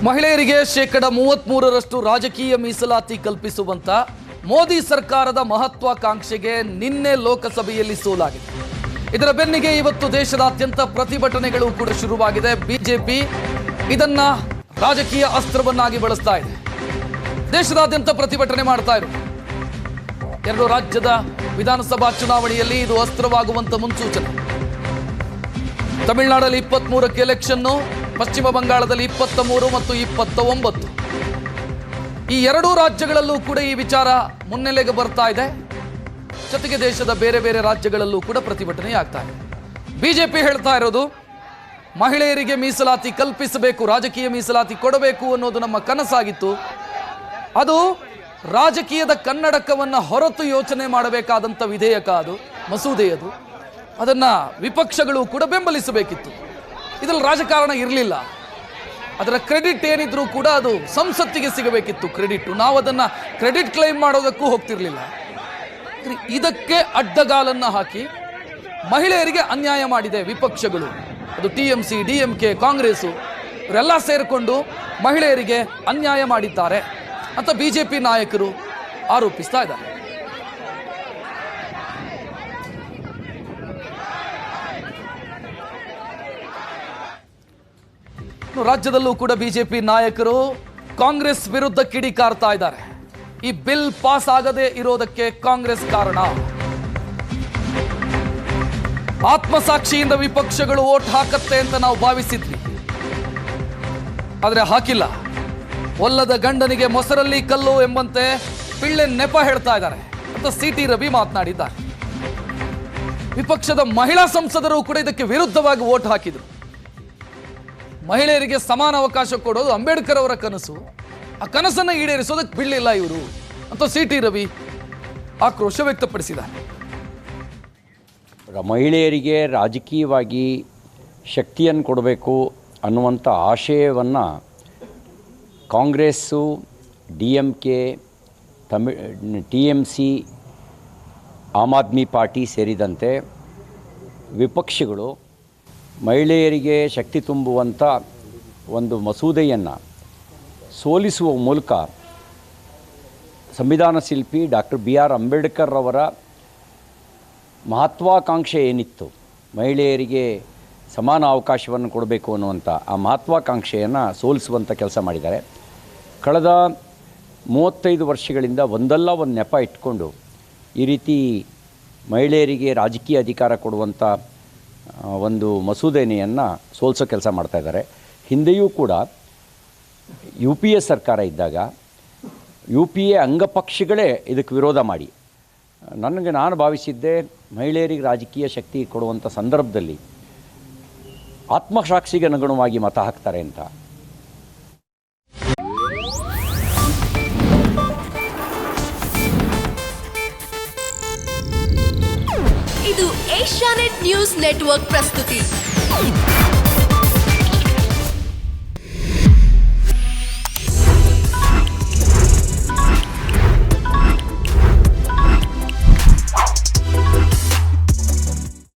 ಮಹಿಳೆಯರಿಗೆ ಶೇಕಡ 33ರಷ್ಟು ರಾಜಕೀಯ ಮೀಸಲಾತಿ ಕಲ್ಪಿಸುವಂತ ಮೋದಿ ಸರ್ಕಾರದ ಮಹತ್ವಾಕಾಂಕ್ಷೆಗೆ ನಿನ್ನೆ ಲೋಕಸಭೆಯಲ್ಲಿ ಸೋಲಾಗಿದೆ. ಇದರ ಬೆನ್ನಿಗೆ ಇವತ್ತು ದೇಶದಾದ್ಯಂತ ಪ್ರತಿಭಟನೆಗಳು ಕೂಡ ಶುರುವಾಗಿದೆ. ಬಿಜೆಪಿ ಇದನ್ನ ರಾಜಕೀಯ ಅಸ್ತ್ರವನ್ನಾಗಿ ಬಳಸ್ತಾ ಇದೆ. ದೇಶದಾದ್ಯಂತ ಪ್ರತಿಭಟನೆ ಮಾಡ್ತಾ ಇರು. ಎರಡು ರಾಜ್ಯದ ವಿಧಾನಸಭಾ ಚುನಾವಣೆಯಲ್ಲಿ ಇದು ಅಸ್ತ್ರವಾಗುವಂತ ಮುನ್ಸೂಚನೆ. ತಮಿಳುನಾಡಲ್ಲಿ 23ಕ್ಕೆ ಎಲೆಕ್ಷನ್ನು, ಪಶ್ಚಿಮ ಬಂಗಾಳದಲ್ಲಿ 23 ಮತ್ತು 29. ಈ ಎರಡೂ ರಾಜ್ಯಗಳಲ್ಲೂ ಕೂಡ ಈ ವಿಚಾರ ಮುನ್ನೆಲೆಗೆ ಬರ್ತಾ ಇದೆ. ಜೊತೆಗೆ ದೇಶದ ಬೇರೆ ಬೇರೆ ರಾಜ್ಯಗಳಲ್ಲೂ ಕೂಡ ಪ್ರತಿಭಟನೆ ಆಗ್ತಾ ಇದೆ. ಬಿಜೆಪಿ ಹೇಳ್ತಾ ಇರೋದು ಮಹಿಳೆಯರಿಗೆ ಮೀಸಲಾತಿ ಕಲ್ಪಿಸಬೇಕು, ರಾಜಕೀಯ ಮೀಸಲಾತಿ ಕೊಡಬೇಕು ಅನ್ನೋದು ನಮ್ಮ ಕನಸಾಗಿತ್ತು. ಅದು ರಾಜಕೀಯದ ಕನ್ನಡಕವನ್ನು ಹೊರತು ಯೋಚನೆ ಮಾಡಬೇಕಾದಂಥ ವಿಧೇಯಕ, ಅದು ಮಸೂದೆಯದು. ಅದನ್ನು ವಿಪಕ್ಷಗಳು ಕೂಡ ಬೆಂಬಲಿಸಬೇಕಿತ್ತು. ಇದರಲ್ಲಿ ರಾಜಕಾರಣ ಇರಲಿಲ್ಲ. ಅದರ ಕ್ರೆಡಿಟ್ ಏನಿದ್ರೂ ಕೂಡ ಅದು ಸಂಸತ್ತಿಗೆ ಸಿಗಬೇಕಿತ್ತು ಕ್ರೆಡಿಟ್. ನಾವು ಅದನ್ನು ಕ್ರೆಡಿಟ್ ಕ್ಲೈಮ್ ಮಾಡೋದಕ್ಕೂ ಹೋಗ್ತಿರ್ಲಿಲ್ಲ. ಇದಕ್ಕೆ ಅಡ್ಡಗಾಲನ್ನು ಹಾಕಿ ಮಹಿಳೆಯರಿಗೆ ಅನ್ಯಾಯ ಮಾಡಿದೆ ವಿಪಕ್ಷಗಳು. ಅದು TMC, DMK, ಕಾಂಗ್ರೆಸ್ಸು ಇವರೆಲ್ಲ ಸೇರಿಕೊಂಡು ಮಹಿಳೆಯರಿಗೆ ಅನ್ಯಾಯ ಮಾಡಿದ್ದಾರೆ ಅಂತ ಬಿಜೆಪಿ ನಾಯಕರು ಆರೋಪಿಸ್ತಾ ಇದ್ದಾರೆ. ರಾಜ್ಯದಲ್ಲೂ ಕೂಡ ಬಿಜೆಪಿ ನಾಯಕರು ಕಾಂಗ್ರೆಸ್ ವಿರುದ್ಧ ಕಿಡಿಕಾರ್ತಾ ಇದ್ದಾರೆ. ಈ ಬಿಲ್ ಪಾಸ್ ಆಗದೆ ಇರೋದಕ್ಕೆ ಕಾಂಗ್ರೆಸ್ ಕಾರಣ. ಆತ್ಮಸಾಕ್ಷಿಯಿಂದ ವಿಪಕ್ಷಗಳು ವೋಟ್ ಹಾಕತ್ತೆ ಅಂತ ನಾವು ಭಾವಿಸಿದ್ವಿ, ಆದರೆ ಹಾಕಿಲ್ಲ. ಒಲ್ಲದ ಗಂಡನಿಗೆ ಮೊಸರಲ್ಲಿ ಕಲ್ಲು ಎಂಬಂತೆ ಪಿಳ್ಳೆ ನೆಪ ಹೇಳ್ತಾ ಇದ್ದಾರೆ ಅಂತ CT ರವಿ ಮಾತನಾಡಿದ್ದಾರೆ. ವಿಪಕ್ಷದ ಮಹಿಳಾ ಸಂಸದರು ಕೂಡ ಇದಕ್ಕೆ ವಿರುದ್ಧವಾಗಿ ವೋಟ್ ಹಾಕಿದರು. ಮಹಿಳೆಯರಿಗೆ ಸಮಾನ ಅವಕಾಶ ಕೊಡೋದು ಅಂಬೇಡ್ಕರ್ ಅವರ ಕನಸು. ಆ ಕನಸನ್ನು ಈಡೇರಿಸೋದಕ್ಕೆ ಬಿಡಲಿಲ್ಲ ಇವರು ಅಂತ CT ರವಿ ಆಕ್ರೋಶ ವ್ಯಕ್ತಪಡಿಸಿದ್ದಾರೆ. ಮಹಿಳೆಯರಿಗೆ ರಾಜಕೀಯವಾಗಿ ಶಕ್ತಿಯನ್ನು ಕೊಡಬೇಕು ಅನ್ನುವಂಥ ಆಶಯವನ್ನು Congress, DMK, TMC, Aam Aadmi party ಸೇರಿದಂತೆ ವಿಪಕ್ಷಗಳು ಮಹಿಳೆಯರಿಗೆ ಶಕ್ತಿ ತುಂಬುವಂಥ ಒಂದು ಮಸೂದೆಯನ್ನು ಸೋಲಿಸುವ ಮೂಲಕ ಸಂವಿಧಾನ ಶಿಲ್ಪಿ ಡಾಕ್ಟರ್ BR ಅಂಬೇಡ್ಕರ್ ಅವರ ಮಹತ್ವಾಕಾಂಕ್ಷೆ ಏನಿತ್ತು, ಮಹಿಳೆಯರಿಗೆ ಸಮಾನ ಅವಕಾಶವನ್ನು ಕೊಡಬೇಕು ಅನ್ನುವಂಥ ಆ ಮಹತ್ವಾಕಾಂಕ್ಷೆಯನ್ನು ಸೋಲಿಸುವಂಥ ಕೆಲಸ ಮಾಡಿದ್ದಾರೆ. ಕಳೆದ 35 ವರ್ಷಗಳಿಂದ ಒಂದಲ್ಲ ಒಂದು ನೆಪ ಇಟ್ಕೊಂಡು ಈ ರೀತಿ ಮಹಿಳೆಯರಿಗೆ ರಾಜಕೀಯ ಅಧಿಕಾರ ಕೊಡುವಂಥ ಒಂದು ಮಸೂದೆಯನ್ನು ಸೋಲಿಸೋ ಕೆಲಸ ಮಾಡ್ತಾಯಿದ್ದಾರೆ. ಹಿಂದೆಯೂ ಕೂಡ UPA ಸರ್ಕಾರ ಇದ್ದಾಗ UPA ಅಂಗಪಕ್ಷಗಳೇ ಇದಕ್ಕೆ ವಿರೋಧ ಮಾಡಿ, ನಾನು ಭಾವಿಸಿದ್ದೆ ಮಹಿಳೆಯರಿಗೆ ರಾಜಕೀಯ ಶಕ್ತಿ ಕೊಡುವಂಥ ಸಂದರ್ಭದಲ್ಲಿ ಆತ್ಮಸಾಕ್ಷಿಗೆ ಅನುಗುಣವಾಗಿ ಮತ ಹಾಕ್ತಾರೆ ಅಂತ. ಇದು ಏಷ್ಯಾನೆಟ್ ನ್ಯೂಸ್ ನೆಟ್ವರ್ಕ್ ಪ್ರಸ್ತುತಿ.